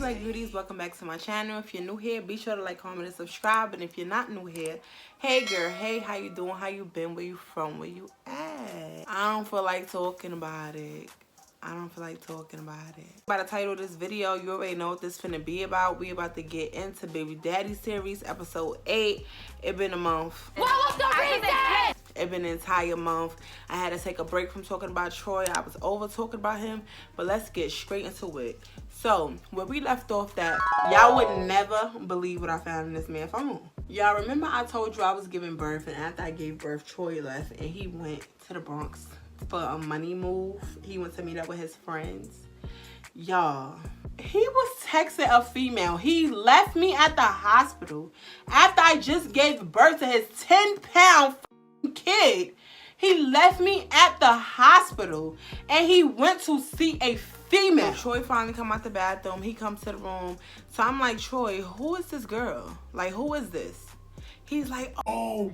black beauties, welcome back to my channel. If you're new here, be sure to like, comment, and subscribe. And if you're not new here, hey girl, hey, how you doing, how you been, where you from, where you at? I don't feel like talking about it. By the title of this video, you already know what this finna be about. We about to get into Baby Daddy series, episode 8. It been a month. What was the reason? It been an entire month. I had to take a break from talking about Troy. I was over talking about him, but let's get straight into it. So, where we left off that, y'all would never believe what I found in this man's phone. Y'all remember I told you I was giving birth, and after I gave birth, Troy left, and he went to the Bronx for a money move. He went to meet up with his friends. Y'all, he was texting a female. He left me at the hospital after I just gave birth to his 10-pound kid. He left me at the hospital and he went to see a female. Troy finally come out the bathroom. He comes to the room. So I'm like, Troy, who is this girl? Like, who is this? He's like, oh,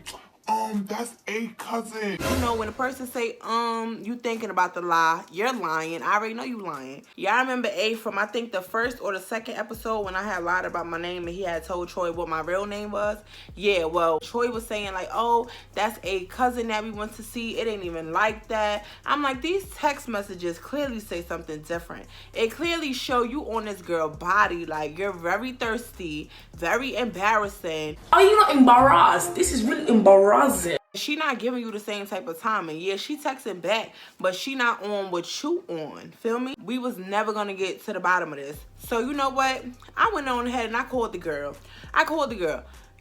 that's a cousin. You know, when a person say, you thinking about the lie, you're lying. I already know you lying. Y'all remember A from, I think, the first or the second episode when I had lied about my name and he had told Troy what my real name was? Yeah, well, Troy was saying like, oh, that's a cousin that we went to see. It ain't even like that. I'm like, these text messages clearly say something different. It clearly show you on this girl body like you're very thirsty, very embarrassing. Are you not embarrassed? This is really embarrassing. She not giving you the same type of time, and yeah, she texting back, but she not on what you on. Feel me? We was never gonna get to the bottom of this. So you know what? I went on ahead and I called the girl.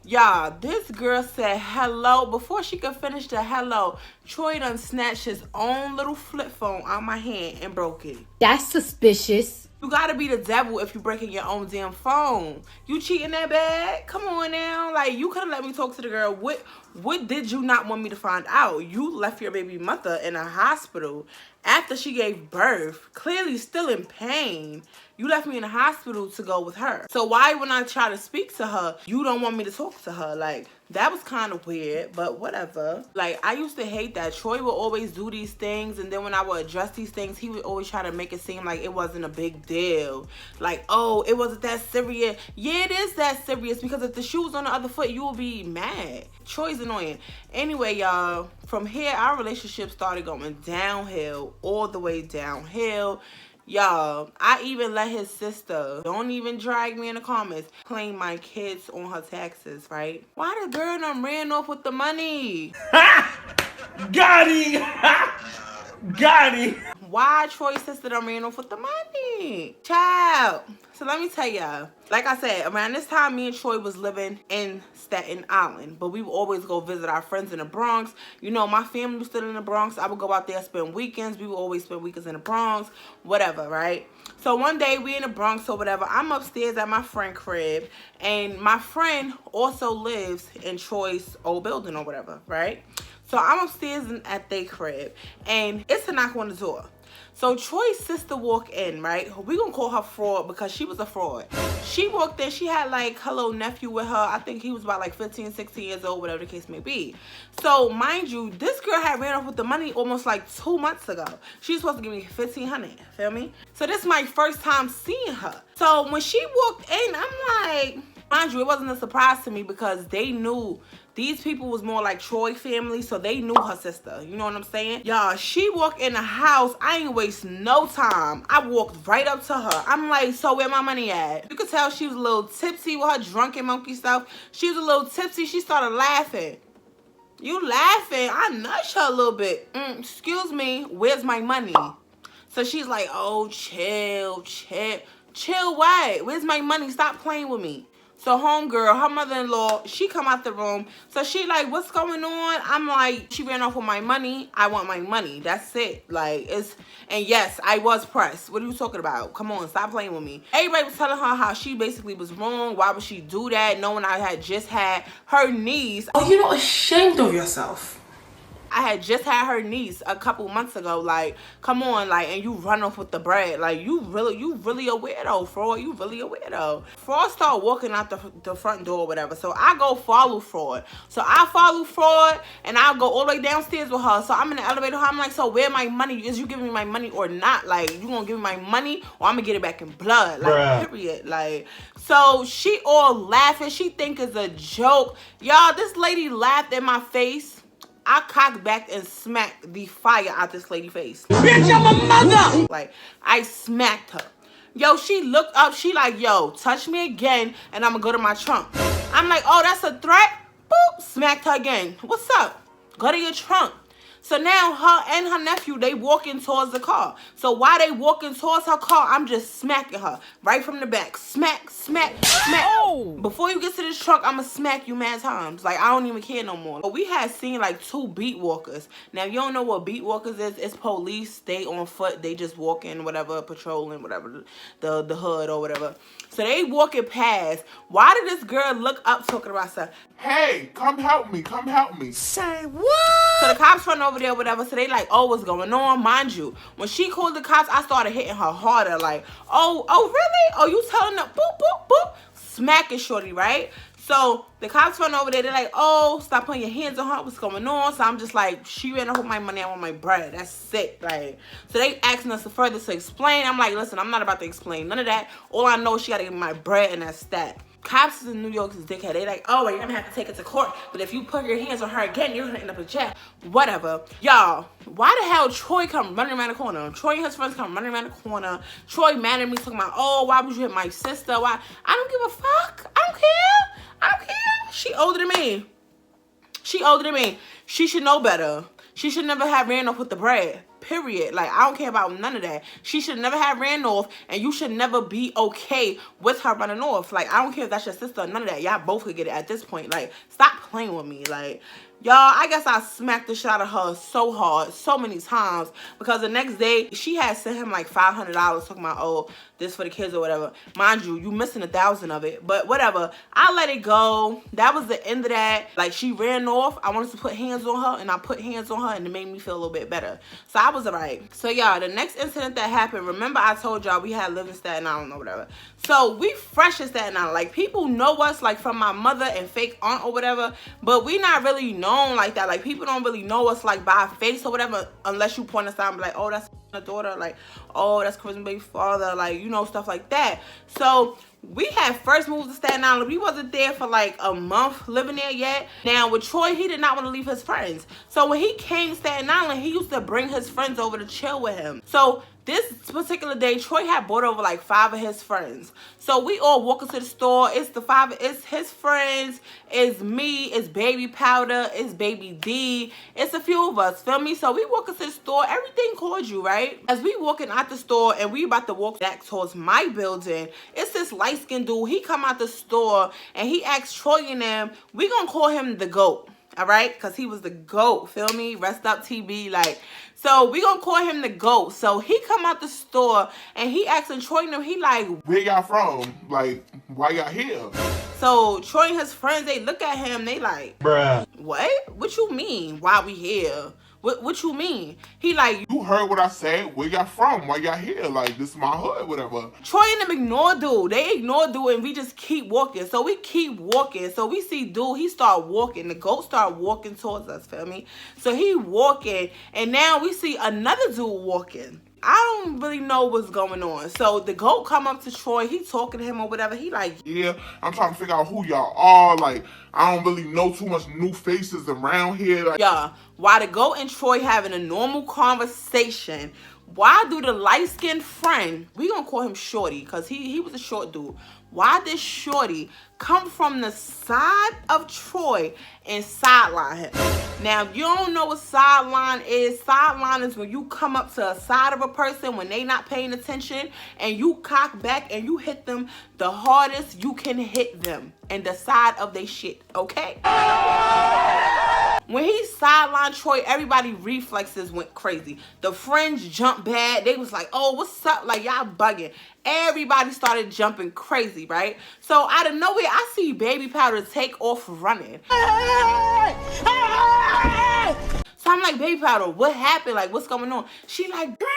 Y'all, this girl said hello. Before she could finish the hello, Troy done snatched his own little flip phone out my hand and broke it. That's suspicious. You gotta be the devil if you breaking your own damn phone. You cheating that bad? Come on now. Like, you could have let me talk to the girl. What did you not want me to find out? You left your baby mother in a hospital after she gave birth, clearly still in pain. You left me in the hospital to go with her. So why when I try to speak to her, you don't want me to talk to her? Like, that was kind of weird, but whatever. Like, I used to hate that. Troy would always do these things, and then when I would address these things, he would always try to make it seem like it wasn't a big deal. Like, oh, it wasn't that serious. Yeah, it is that serious, because if the shoe was on the other foot, you would be mad. Troy's annoying. Anyway, y'all, from here, our relationship started going downhill, all the way downhill. Y'all, I even let his sister, don't even drag me in the comments, claim my kids on her taxes, right? Why the girl done ran off with the money? Got him! Got him! Why Troy's sister done ran off with the money? Child. So let me tell y'all, like I said, around this time, me and Troy was living in Staten Island, but we would always go visit our friends in the Bronx. You know, my family was still in the Bronx. I would go out there, spend weekends. We would always spend weekends in the Bronx, whatever, right? So one day, we in the Bronx or whatever. I'm upstairs at my friend's crib, and my friend also lives in Troy's old building or whatever, right? So I'm upstairs at their crib, and it's a knock on the door. So Troy's sister walked in, right? We gonna call her fraud because she was a fraud. She walked in, she had like her little nephew with her. I think he was about like 15, 16 years old, whatever the case may be. So mind you, this girl had ran off with the money almost like 2 months ago. She was supposed to give me $1,500, feel me? So this is my first time seeing her. So when she walked in, I'm like, mind you, it wasn't a surprise to me because they knew these people was more like Troy family, so they knew her sister. You know what I'm saying? Y'all, she walked in the house. I ain't waste no time. I walked right up to her. I'm like, so where my money at? You could tell she was a little tipsy with her drunken monkey stuff. She was a little tipsy. She started laughing. You laughing? I nudged her a little bit. Excuse me, where's my money? So she's like, oh, chill. Chill what? Where's my money? Stop playing with me. So homegirl, her mother-in-law, she come out the room. So she like, what's going on? I'm like, she ran off with my money. I want my money. That's it. Like, it's, and yes, I was pressed. What are you talking about? Come on, stop playing with me. Everybody was telling her how she basically was wrong. Why would she do that? Knowing I had just had her niece. Are you not ashamed of yourself? I had just had her niece a couple months ago. Like, come on, like, and you run off with the bread. Like, you really a weirdo, Fraud. You really a weirdo. Fraud start walking out the front door or whatever. So I go follow Fraud. So I follow Fraud and I'll go all the way downstairs with her. So I'm in the elevator. I'm like, so where my money? Is you giving me my money or not? Like, you gonna give me my money or I'm gonna get it back in blood? Like, bruh. Period. Like, so she all laughing. She think it's a joke. Y'all, this lady laughed in my face. I cocked back and smacked the fire out this lady's face. Bitch, I'm a mother! Like, I smacked her. Yo, she looked up. She like, yo, touch me again and I'm gonna go to my trunk. I'm like, oh, that's a threat? Boop, smacked her again. What's up? Go to your trunk. So now her and her nephew, they walking towards the car. So while they walking towards her car, I'm just smacking her right from the back. Smack, smack, smack. Oh! Before you get to this trunk, I'm going to smack you mad times. Like, I don't even care no more. But we had seen like 2 beat walkers. Now, if you don't know what beat walkers is, it's police. They on foot. They just walking, whatever, patrolling, whatever, the hood or whatever. So they walking past. Why did this girl look up talking about stuff? Hey, come help me. Come help me. Say what? So the cops run over there, whatever. So they like, oh, what's going on? Mind you, when she called the cops, I started hitting her harder. Like, oh, really? Oh, you telling them? Boop, boop, boop. Smacking shorty, right? So the cops run over there. They're like, oh, stop putting your hands on her. What's going on? So I'm just like, she ran off with my money. I want my bread. That's sick. Like, so they asking us further to explain. I'm like, listen, I'm not about to explain none of that. All I know is she got to give me my bread and that's that. Cops in New York is dickhead. They like, oh, well, you're gonna have to take it to court. But if you put your hands on her again, you're gonna end up in jail. Whatever. Y'all, why the hell Troy come running around the corner? Troy and his friends come running around the corner. Troy mad at me talking about, oh, why would you hit my sister? Why? I don't give a fuck. I don't care. I don't care. She older than me. She older than me. She should know better. She should never have ran off with the bread. Period. Like, I don't care about none of that. She should never have ran off, and you should never be okay with her running off. Like, I don't care if that's your sister or none of that. Y'all both could get it at this point. Like, stop playing with me. Like, y'all, I guess I smacked the shit out of her so hard, so many times, because the next day, she had sent him like $500 talking about, oh, this for the kids or whatever. Mind you, you missing 1,000 of it, but whatever. I let it go. That was the end of that. Like, she ran off. I wanted to put hands on her, and I put hands on her, and it made me feel a little bit better. So I was alright. So y'all, the next incident that happened, remember I told y'all we had lived in Staten Island or whatever. So we fresh in Staten Island. Like, people know us like from my mother and fake aunt or whatever, but we not really known like that. Like, people don't really know us like by our face or whatever, unless you point us out and be like, oh, that's a daughter, like, oh, that's Chris's baby father, like, you know, stuff like that. So we had first moved to Staten Island. We wasn't there for like a month living there yet. Now with Troy, he did not want to leave his friends. So when he came to Staten Island, he used to bring his friends over to chill with him. So this particular day, Troy had brought over like 5 of his friends. So we all walk into the store. It's the 5, it's his friends, it's me, it's Baby Powder, it's Baby D, it's a few of us, feel me? So we walk into the store, everything cordial, right? As we walking out the store and we about to walk back towards my building, it's this light-skinned dude. He come out the store and he asked Troy and them, we gonna call him the GOAT. All right, because he was the GOAT, feel me? Rest up TB, like, so we gonna call him the GOAT. So he come out the store and he asking Troy and them, he like, where y'all from? Like, why y'all here? So Troy and his friends, they look at him, they like, bruh, what? What you mean? Why we here? What you mean? He like, you heard what I said. Where y'all from? Why y'all here? Like, this is my hood, whatever. Troy and them ignore dude. They ignore dude and we just keep walking. So we keep walking. So we see dude, he start walking. The GOAT start walking towards us, feel me? So he walking and now we see another dude walking. I don't really know what's going on. So the GOAT come up to Troy. He talking to him or whatever. He like, yeah, I'm trying to figure out who y'all are. Like, I don't really know too much new faces around here. Like, yeah, while the GOAT and Troy having a normal conversation, why do the light-skinned friend, we gonna call him Shorty because he was a short dude. Why did Shorty come from the side of Troy and sideline him? Now, if you don't know what sideline is when you come up to a side of a person when they not paying attention and you cock back and you hit them the hardest you can hit them and the side of they shit, okay? When he sidelined Troy, everybody reflexes went crazy. The friends jumped bad. They was like, oh, what's up? Like, y'all bugging. Everybody started jumping crazy, right? So out of nowhere, I see Baby Powder take off running. So So I'm like, baby powder, what happened? Like, what's going on? She like, girl,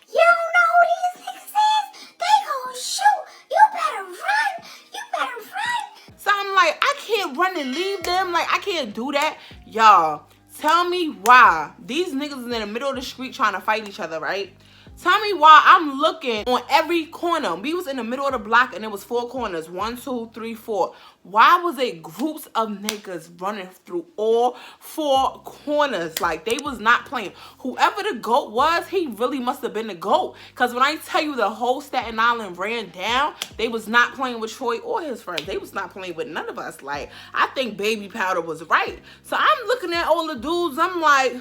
you don't know who these niggas is. They gon' shoot. You better run. You better run. so I'm like, I can't run and leave them. Like, I can't do that. Y'all, tell me why these niggas is in the middle of the street trying to fight each other, right? Tell me why I'm looking on every corner. We was in the middle of the block and it was 4 corners. 1, 2, 3, 4. Why was it groups of niggas running through all 4 corners? Like, they was not playing. Whoever the GOAT was, he really must have been the GOAT. Because when I tell you the whole Staten Island ran down, they was not playing with Troy or his friends. They was not playing with none of us. Like, I think Baby Powder was right. So I'm looking at all the dudes. I'm like,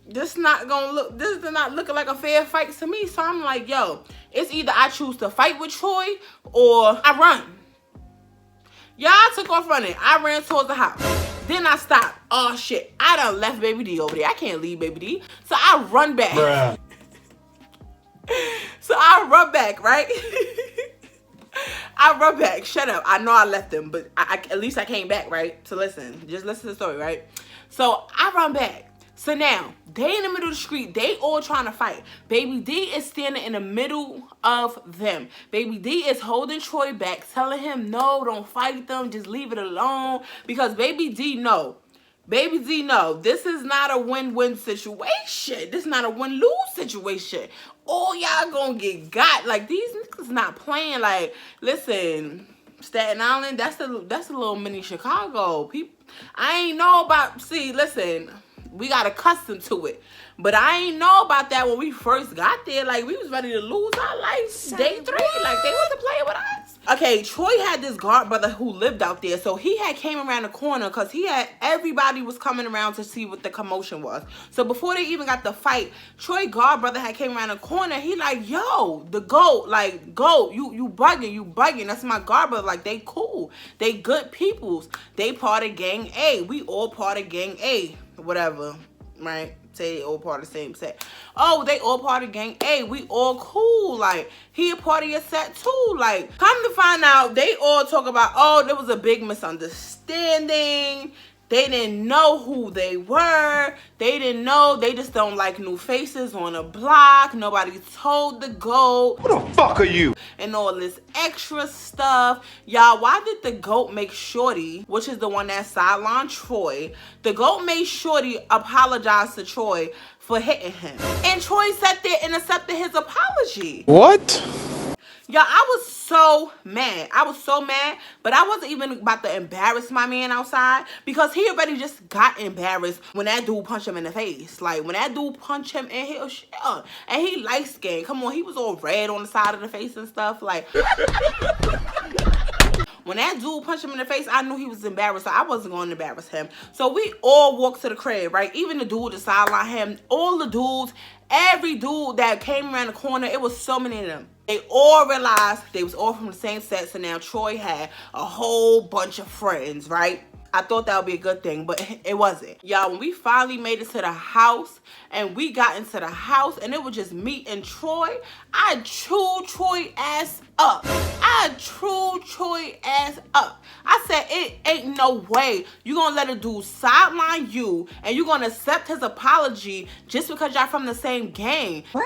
this does not look like a fair fight to me. So I'm like, yo, it's either I choose to fight with Troy or I run. Y'all took off running. I ran towards the house. Then I stopped. Oh shit, I done left Baby D over there. I can't leave Baby D. So I run back. Bruh. So I run back, right? I run back. Shut up. I know I left them, but at least I came back, right? So listen, just listen to the story, right? So I run back. So now, they in the middle of the street. They all trying to fight. Baby D is standing in the middle of them. Baby D is holding Troy back, telling him, no, don't fight them. Just leave it alone. Because Baby D know. Baby D know. This is not a win-win situation. This is not a win-lose situation. All y'all gonna get got. Like, these niggas not playing. Like, listen, Staten Island, that's a little mini Chicago. People, I ain't know about, see, listen, we got accustomed to it. But I ain't know about that when we first got there. Like, we was ready to lose our life day 3. Like, they wasn't playing with us. Okay, Troy had this guard brother who lived out there. So he had came around the corner because everybody was coming around to see what the commotion was. So before they even got the fight, Troy guard brother had came around the corner. He like, yo, the GOAT, like, GOAT, you bugging. That's my guard brother. Like, they cool. They good peoples. They part of gang A. We all part of gang A. Whatever, right? Say they all part of the same set. Oh, they all part of gang A. We all cool. Like, he a part of your set too. Like, come to find out, they all talk about, oh, there was a big misunderstanding. They didn't know who they were. They didn't know. They just don't like new faces on the block. Nobody told the GOAT. Who the fuck are you? And all this extra stuff. Y'all, why did the GOAT make Shorty, which is the one that sidelined Troy, the GOAT made Shorty apologize to Troy for hitting him. And Troy sat there and accepted his apology. What? Y'all, I was so mad. I was so mad, but I wasn't even about to embarrass my man outside because he already just got embarrassed when that dude punched him in the face. Like, when that dude punched him in his shit. And he light skinned. Come on, he was all red on the side of the face and stuff. Like, when that dude punched him in the face, I knew he was embarrassed, so I wasn't going to embarrass him. So we all walked to the crib, right? Even the dude that sidelined him, all the dudes, every dude that came around the corner, it was so many of them. They all realized they was all from the same set, so now Troy had a whole bunch of friends, right? I thought that would be a good thing, but it wasn't. Y'all, when we finally made it to the house, and we got into the house, and it was just me and Troy, I chewed Troy ass up. I chewed Troy ass up. I said, it ain't no way you gonna let a dude sideline you, and you gonna accept his apology just because y'all from the same gang. What?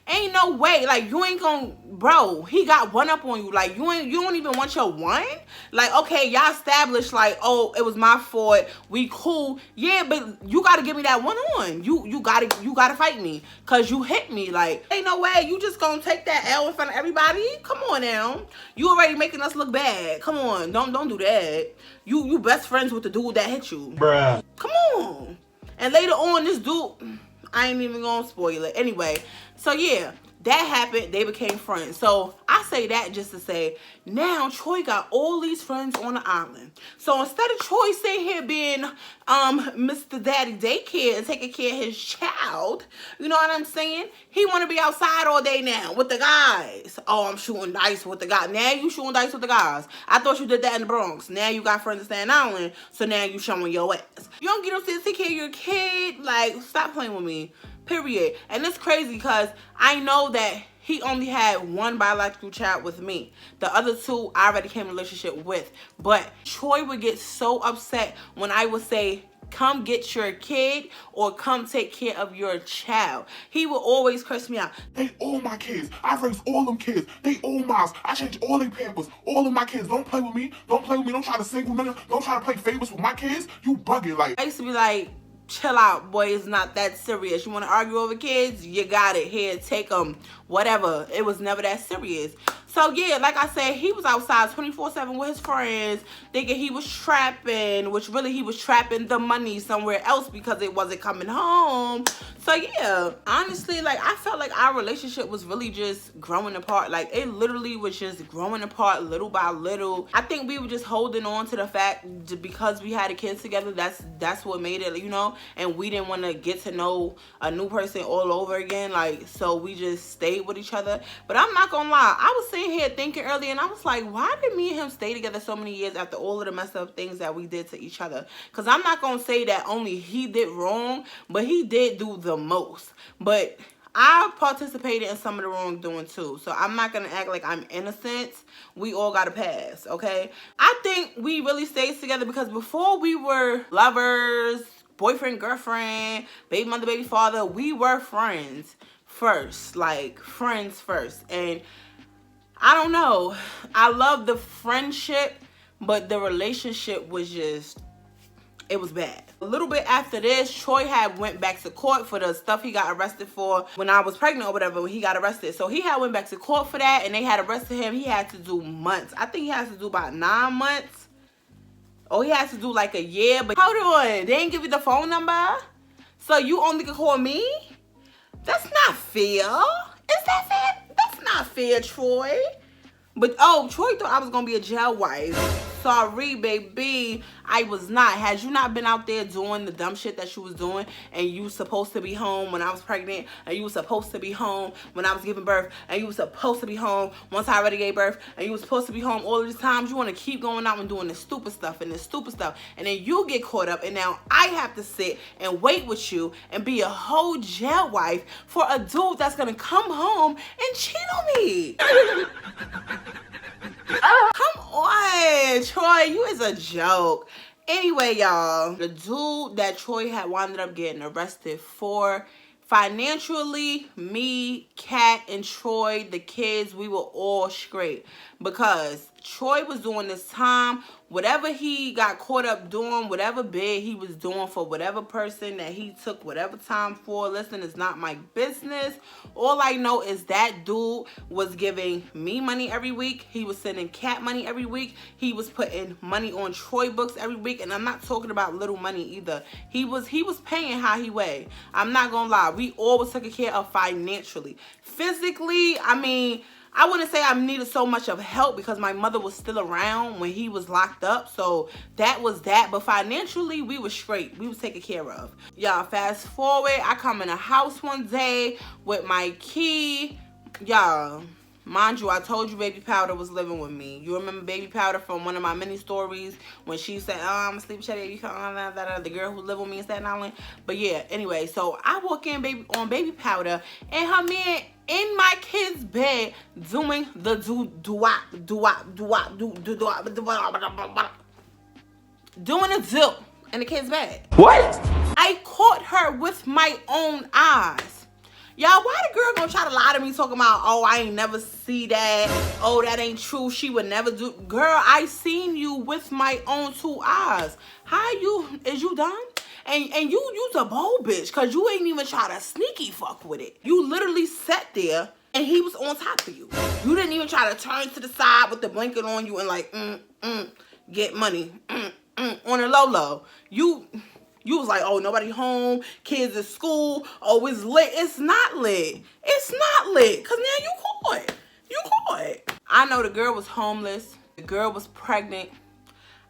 Ain't no way. Like, you ain't gonna, bro, he got one up on you. Like, you don't even want your one? Like, okay, y'all established, like, oh, it was my fault, we cool. Yeah, but you gotta give me that one on. You gotta fight me, cause you hit me. Like, ain't no way you just gonna take that L in front of everybody. Come on now, you already making us look bad. Come on, don't do that. You best friends with the dude that hit you, Bruh. come on. And later on, this dude, I ain't even gonna spoil it. Anyway, so yeah, that happened. They became friends. So I say that just to say, now Troy got all these friends on the island. So instead of Troy sitting here being Mr. Daddy Daycare and taking care of his child, you know what I'm saying? He want to be outside all day now with the guys. Oh, I'm shooting dice with the guys. Now you shooting dice with the guys. I thought you did that in the Bronx. Now you got friends in Staten Island, so now you showing your ass. You don't get upstairs to take care of your kid. Like, stop playing with me. Period. And it's crazy because I know that he only had one biological child with me. The other two I already came in a relationship with. But Troy would get so upset when I would say come get your kid or come take care of your child. He will always curse me out. They all my kids. I raised all them kids. They all mine. I change all their pampers. All of my kids. Don't play with me. Don't play with me. Don't try to single nigga. Don't try to play favorites with my kids. You bugging. Like, I used to be like, chill out, boy, it's not that serious. You want to argue over kids? You got it. Here, take them. Whatever. It was never that serious. So, yeah, like I said, he was outside 24/7 with his friends, thinking he was trapping, which really he was trapping the money somewhere else because it wasn't coming home. So, yeah, honestly, like, I felt like our relationship was really just growing apart. Like, it literally was just growing apart little by little. I think we were just holding on to the fact because we had a kid together, that's what made it, you know, and we didn't want to get to know a new person all over again. Like, so we just stayed with each other. But I'm not gonna lie, I was sitting here thinking earlier and I was like, why did me and him stay together so many years after all of the messed up things that we did to each other? Because I'm not gonna say that only he did wrong, but he did do the most. But I participated in some of the wrongdoing too, so I'm not gonna act like I'm innocent. We all got a pass, okay? I think we really stayed together because before we were lovers, boyfriend, girlfriend, baby mother, baby father, we were friends first, like friends first. And I don't know, I love the friendship, but the relationship was just, it was bad. A little bit after this, Troy had went back to court for the stuff he got arrested for when I was pregnant or whatever, when he got arrested. So he had went back to court for that and they had arrested him. He had to do months. I think he has to do about 9 months. Or he has to do like a year. But hold on, they didn't give you the phone number? So you only can call me? That's not fair. Is that fair? That's not fair, Troy. But, oh, Troy thought I was going to be a jail wife. Sorry, baby. I was not. Had you not been out there doing the dumb shit that you was doing and you was supposed to be home when I was pregnant and you was supposed to be home when I was giving birth and you was supposed to be home once I already gave birth and you was supposed to be home all of these times, you want to keep going out and doing this stupid stuff and then you get caught up and now I have to sit and wait with you and be a whole jail wife for a dude that's going to come home and cheat on me. Come on, Troy, you is a joke. Anyway, y'all, the dude that Troy had wound up getting arrested for, financially, me, Kat, and Troy, the kids, we were all straight because Troy was doing this time, whatever he got caught up doing, whatever bid he was doing for whatever person that he took whatever time for. Listen, it's not my business. All I know is that dude was giving me money every week. He was sending Kat money every week. He was putting money on Troy books every week. And I'm not talking about little money either. He was paying how he weighed. I'm not gonna lie. We always took care of financially. Physically, I mean, I wouldn't say I needed so much of help because my mother was still around when he was locked up. So that was that. But financially, we were straight. We was taken care of. Y'all, fast forward. I come in a house one day with my key. Y'all, mind you, I told you Baby Powder was living with me. You remember Baby Powder from one of my mini stories when she said, oh, I'm asleep with Baby Powder, the girl who lived with me in Staten Island. But yeah, anyway, so I walk in on Baby Powder and her man in my kid's bed doing the doing a dip in the kid's bed. What? I caught her with my own eyes. Y'all, why the girl gonna try to lie to me talking about, oh, I ain't never see that. Oh, that ain't true. She would never do. Girl, I seen you with my own 2 eyes. Is you dumb? And you's a bold bitch because you ain't even try to sneaky fuck with it. You literally sat there and he was on top of you. You didn't even try to turn to the side with the blanket on you and like, get money, on a low. You was like, oh, nobody home, kids at school, oh, it's lit. It's not lit. It's not lit because now you caught. You caught. I know the girl was homeless. The girl was pregnant.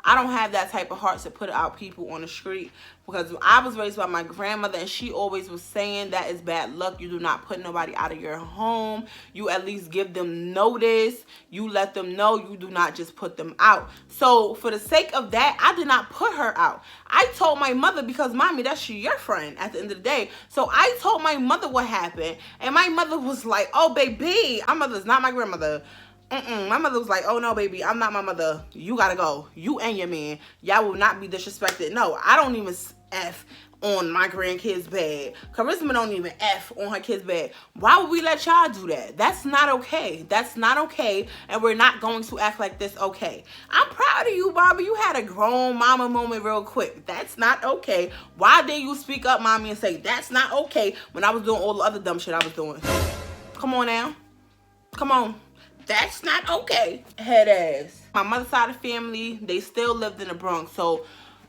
I don't have that type of heart to put out people on the street because I was raised by my grandmother and she always was saying that is bad luck. You do not put nobody out of your home. You at least give them notice. You let them know. You do not just put them out. So for the sake of that, I did not put her out. I told my mother because, mommy, that's your friend at the end of the day. So I told my mother what happened and my mother was like, oh, baby, my mother's not my grandmother. My mother was like, oh no, baby, I'm not my mother. You gotta go. You and your man. Y'all will not be disrespected. No, I don't even F on my grandkids' bed. Charisma don't even F on her kids' bed. Why would we let y'all do that? That's not okay. That's not okay. And we're not going to act like this okay. I'm proud of you, Bobby. You had a grown mama moment real quick. That's not okay. Why did you speak up, mommy, and say that's not okay when I was doing all the other dumb shit I was doing? Come on now. Come on. That's not okay. Head ass. My mother's side of the family, they still lived in the Bronx. So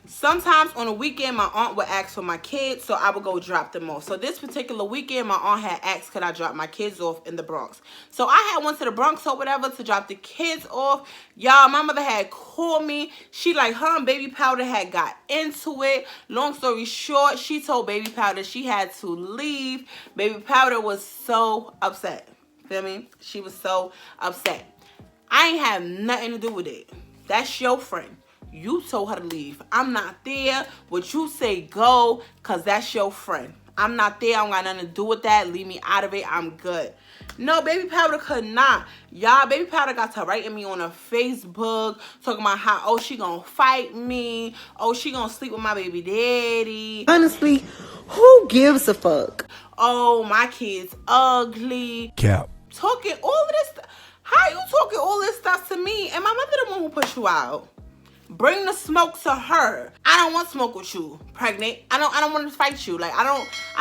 sometimes on a weekend, my aunt would ask for my kids, so I would go drop them off. So this particular weekend, my aunt had asked could I drop my kids off in the Bronx. So I had went to the Bronx or whatever to drop the kids off. Y'all, my mother had called me. She like, her and Baby Powder had got into it. Long story short, she told Baby Powder she had to leave. Baby Powder was so upset. Feel me? She was so upset. I ain't have nothing to do with it. That's your friend. You told her to leave. I'm not there. What you say go, because that's your friend. I'm not there. I don't got nothing to do with that. Leave me out of it. I'm good. No, Baby Powder could not. Y'all, Baby Powder got to writing me on her Facebook, talking about how, oh, she gonna fight me. Oh, she gonna sleep with my baby daddy. Honestly, who gives a fuck? Oh, my kid's ugly. Cap. Talking all of this stuff. How you talking all this stuff to me? And my mother the one who pushed you out. Bring the smoke to her. I don't want smoke with you, pregnant. I don't want to fight you. Like I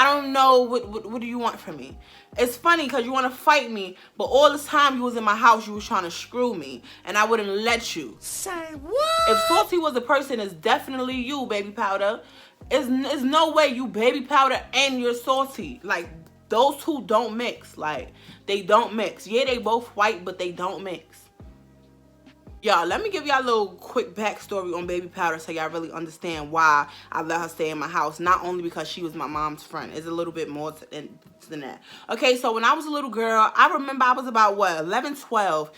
don't know what do you want from me? It's funny because you want to fight me, but all this time you was in my house, you was trying to screw me, and I wouldn't let you. Say what? If Salty was a person, it's definitely you, Baby Powder. It's no way you Baby Powder and you're Salty. Like those two don't mix. Like they don't mix. Yeah, they both white, but they don't mix. Y'all, let me give y'all a little quick backstory on Baby Powder so y'all really understand why I let her stay in my house. Not only because she was my mom's friend. It's a little bit more than that. Okay, so when I was a little girl, I remember I was about, what, 11, 12.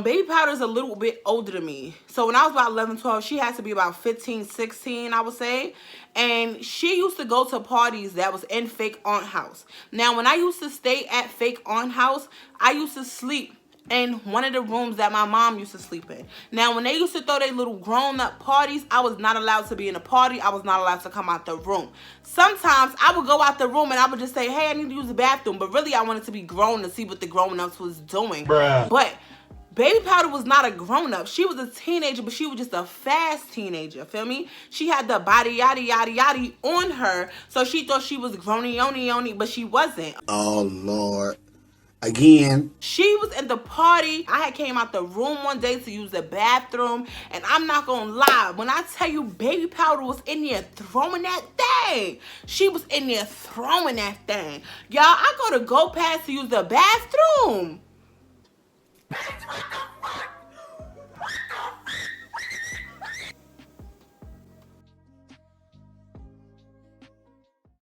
Baby Powder's a little bit older than me. So when I was about 11, 12, she had to be about 15, 16, I would say. And she used to go to parties that was in Fake Aunt House. Now, when I used to stay at Fake Aunt House, I used to sleep in one of the rooms that my mom used to sleep in. Now, when they used to throw their little grown-up parties, I was not allowed to be in a party. I was not allowed to come out the room. Sometimes I would go out the room and I would just say, hey, I need to use the bathroom. But really, I wanted to be grown to see what the grown-ups was doing. Bruh. But Baby Powder was not a grown-up. She was a teenager, but she was just a fast teenager, feel me? She had the body yada yada yada on her, so she thought she was growny, but she wasn't. Oh, Lord. Again. She was in the party. I had came out the room one day to use the bathroom, and I'm not gonna lie, when I tell you Baby Powder was in there throwing that thing, she was in there throwing that thing. Y'all, I go past to use the bathroom.